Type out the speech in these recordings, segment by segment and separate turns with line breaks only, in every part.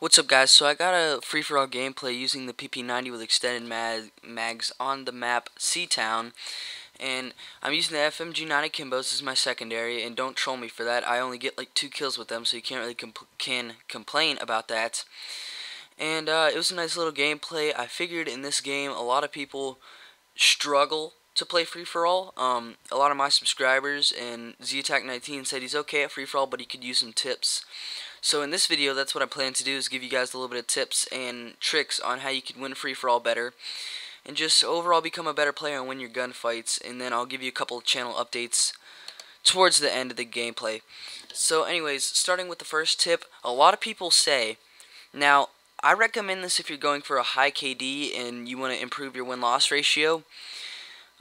What's up, guys? So I got a free-for-all gameplay using the PP90 with extended mags on the map Seatown, and I'm using the FMG90 Kimbos as my secondary, and don't troll me for that. I only get like 2 kills with them, so you can't really complain about that. And it was a nice little gameplay. I figured in this game a lot of people struggle to play free-for-all. A lot of my subscribers and ZAttack19 said he's okay at free-for-all, but he could use some tips. So in this video, that's what I plan to do, is give you guys a little bit of tips and tricks on how you can win free-for-all better, and just overall become a better player and win your gunfights. And then I'll give you a couple of channel updates towards the end of the gameplay. So anyways, starting with the first tip, a lot of people say, now I recommend this if you're going for a high KD and you want to improve your win-loss ratio.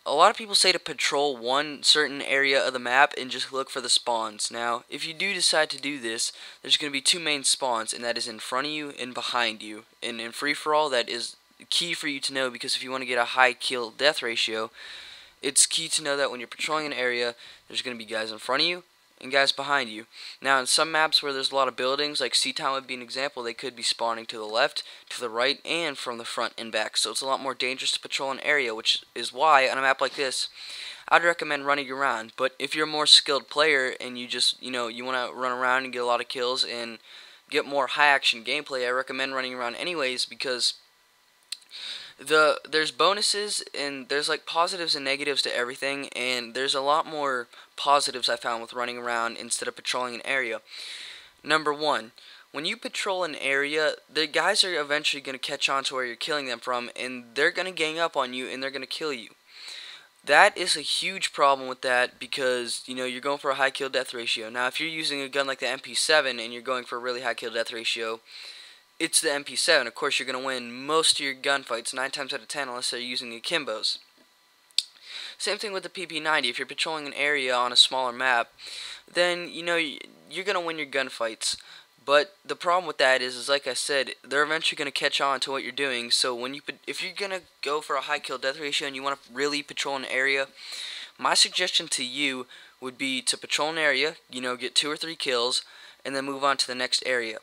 A lot of people say to patrol one certain area of the map and just look for the spawns. Now, if you do decide to do this, there's going to be 2 main spawns, and that is in front of you and behind you. And in free-for-all, that is key for you to know, because if you want to get a high kill-death ratio, it's key to know that when you're patrolling an area, there's going to be guys in front of you and guys behind you. Now, in some maps where there's a lot of buildings, like Seatown would be an example, they could be spawning to the left, to the right, and from the front and back. So it's a lot more dangerous to patrol an area, which is why on a map like this, I'd recommend running around. But if you're a more skilled player and you just, you want to run around and get a lot of kills and get more high action gameplay, I recommend running around anyways, because there's bonuses and there's like positives and negatives to everything, and there's a lot more positives I found with running around instead of patrolling an area. Number 1, when you patrol an area, the guys are eventually going to catch on to where you're killing them from, and they're going to gang up on you and they're going to kill you. That is a huge problem with that, because you're going for a high kill death ratio. Now if you're using a gun like the MP7 and you're going for a really high kill death ratio, it's the MP7. Of course, you're going to win most of your gunfights 9 times out of 10, unless they're using the Kimbos. Same thing with the PP90. If you're patrolling an area on a smaller map, then you're going to win your gunfights. But the problem with that is like I said, they're eventually going to catch on to what you're doing. So if you're going to go for a high kill death ratio and you want to really patrol an area, my suggestion to you would be to patrol an area, get 2 or 3 kills, and then move on to the next area.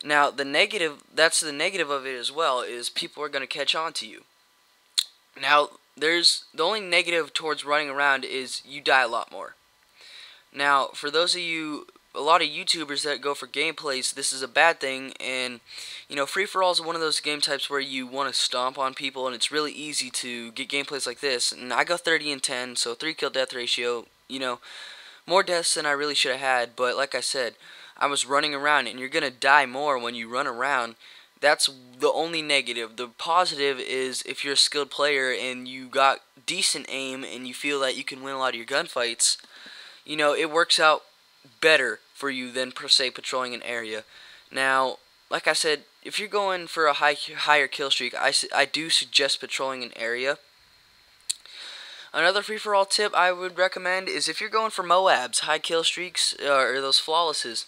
Now, that's the negative of it as well, is people are going to catch on to you. Now, the only negative towards running around is you die a lot more. Now, for those of you, a lot of YouTubers that go for gameplays, this is a bad thing, and free-for-all is one of those game types where you want to stomp on people, and it's really easy to get gameplays like this. And I go 30 and 10, so 3 kill death ratio, more deaths than I really should have had, but like I said, I was running around, and you're going to die more when you run around. That's the only negative. The positive is if you're a skilled player and you got decent aim and you feel that you can win a lot of your gunfights, it works out better for you than per se patrolling an area. Now, like I said, if you're going for a higher kill streak, I do suggest patrolling an area. Another free-for-all tip I would recommend is if you're going for Moabs, high kill streaks, or those flawlesses,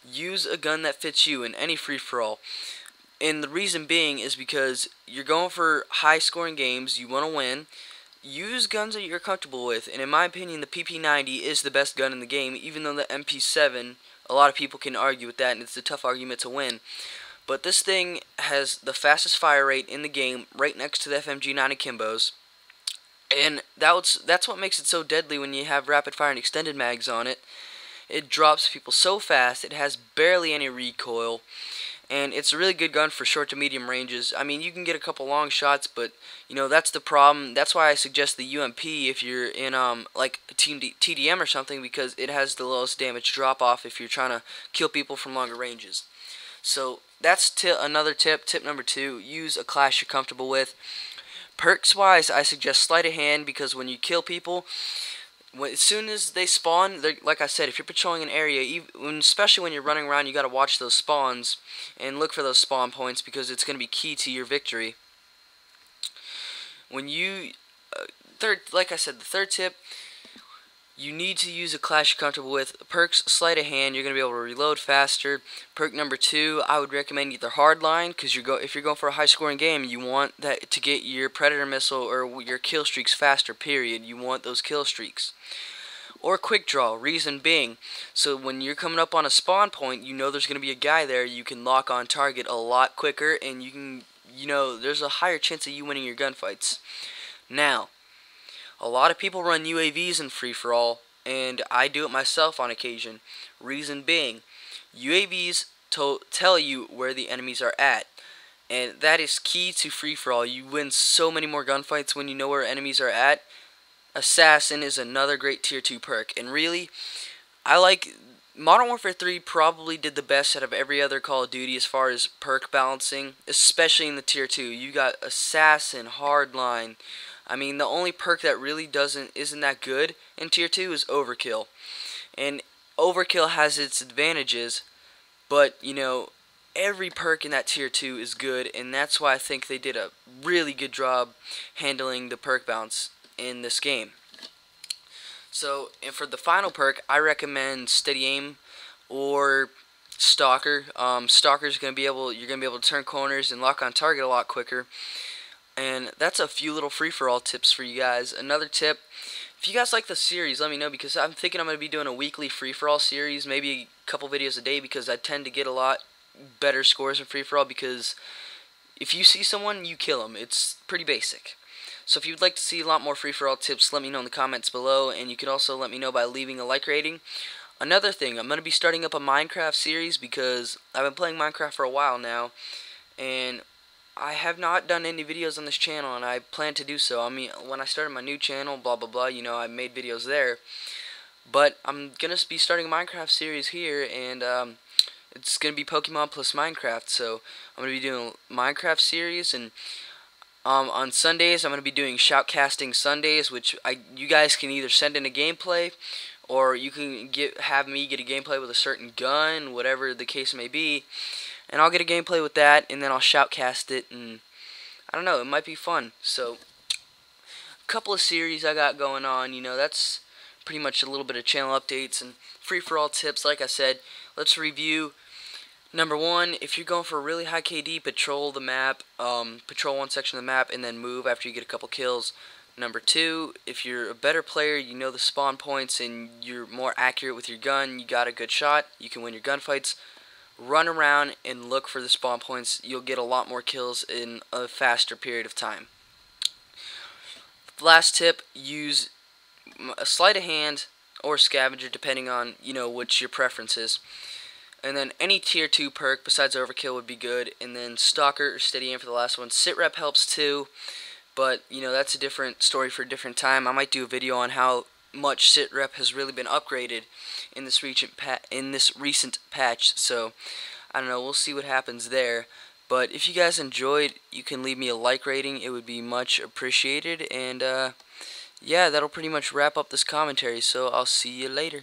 use a gun that fits you in any free-for-all. And the reason being is because you're going for high-scoring games, you want to win, use guns that you're comfortable with. And in my opinion, the PP90 is the best gun in the game, even though the MP7, a lot of people can argue with that, and it's a tough argument to win. But this thing has the fastest fire rate in the game, right next to the FMG90 Kimbos. And that's what makes it so deadly when you have rapid fire and extended mags on it. It drops people so fast, it has barely any recoil, and it's a really good gun for short to medium ranges. I mean, you can get a couple long shots, but that's the problem. That's why I suggest the UMP if you're in like TDM or something, because it has the lowest damage drop off if you're trying to kill people from longer ranges. So that's another tip. Tip number 2, use a class you're comfortable with. Perks wise, I suggest sleight of hand, because when you kill people, as soon as they spawn, like I said, if you're patrolling an area, especially when you're running around, you got to watch those spawns and look for those spawn points, because it's going to be key to your victory. When you like I said, the third tip, you need to use a class you're comfortable with. Perks, sleight of hand, you're going to be able to reload faster. Perk number 2, I would recommend either hardline, because if you're going for a high scoring game, you want that to get your predator missile or your kill streaks faster, period. You want those kill streaks. or quick draw. Reason being, so when you're coming up on a spawn point, you know there's going to be a guy there, you can lock on target a lot quicker, and you can, there's a higher chance of you winning your gunfights. Now, a lot of people run UAVs in free-for-all, and I do it myself on occasion. Reason being, UAVs tell you where the enemies are at, and that is key to free-for-all. You win so many more gunfights when you know where enemies are at. Assassin is another great tier 2 perk, and really, I like Modern Warfare 3 probably did the best out of every other Call of Duty as far as perk balancing, especially in the tier 2. You got Assassin, Hardline. I mean, the only perk that really isn't that good in tier 2 is Overkill. And Overkill has its advantages, but every perk in that tier 2 is good, and that's why I think they did a really good job handling the perk balance in this game. So, and for the final perk, I recommend Steady Aim or Stalker. Stalker's you're gonna be able to turn corners and lock on target a lot quicker. And that's a few little free-for-all tips for you guys. Another tip, if you guys like the series, let me know, because I'm thinking I'm going to be doing a weekly free-for-all series, maybe a couple videos a day, because I tend to get a lot better scores in free-for-all, because if you see someone, you kill them. It's pretty basic. So if you'd like to see a lot more free-for-all tips, let me know in the comments below, and you can also let me know by leaving a like rating. Another thing, I'm going to be starting up a Minecraft series, because I've been playing Minecraft for a while now, and I have not done any videos on this channel, and I plan to do so. I mean, when I started my new channel, blah blah blah, I made videos there. But I'm gonna be starting a Minecraft series here, and it's gonna be Pokemon plus Minecraft. So I'm gonna be doing a Minecraft series, and on Sundays I'm gonna be doing shoutcasting Sundays, which you guys can either send in a gameplay, or you can have me get a gameplay with a certain gun, whatever the case may be. And I'll get a gameplay with that, and then I'll shoutcast it, and I don't know, it might be fun. So, a couple of series I got going on, that's pretty much a little bit of channel updates and free-for-all tips. Like I said, let's review. Number one, if you're going for a really high KD, patrol the map, patrol one section of the map, and then move after you get a couple kills. Number two, if you're a better player, you know the spawn points, and you're more accurate with your gun, you got a good shot, you can win your gunfights. Run around and look for the spawn points. You'll get a lot more kills in a faster period of time. Last tip, use a sleight of hand or scavenger, depending on which your preference is. And then any tier 2 perk besides Overkill would be good. And then Stalker or Steady Aim for the last one. Sit Rep helps too, but that's a different story for a different time. I might do a video on how much Sit Rep has really been upgraded in this recent patch. So I don't know, we'll see what happens there. But if you guys enjoyed, you can leave me a like rating. It would be much appreciated. And yeah, that'll pretty much wrap up this commentary. So I'll see you later.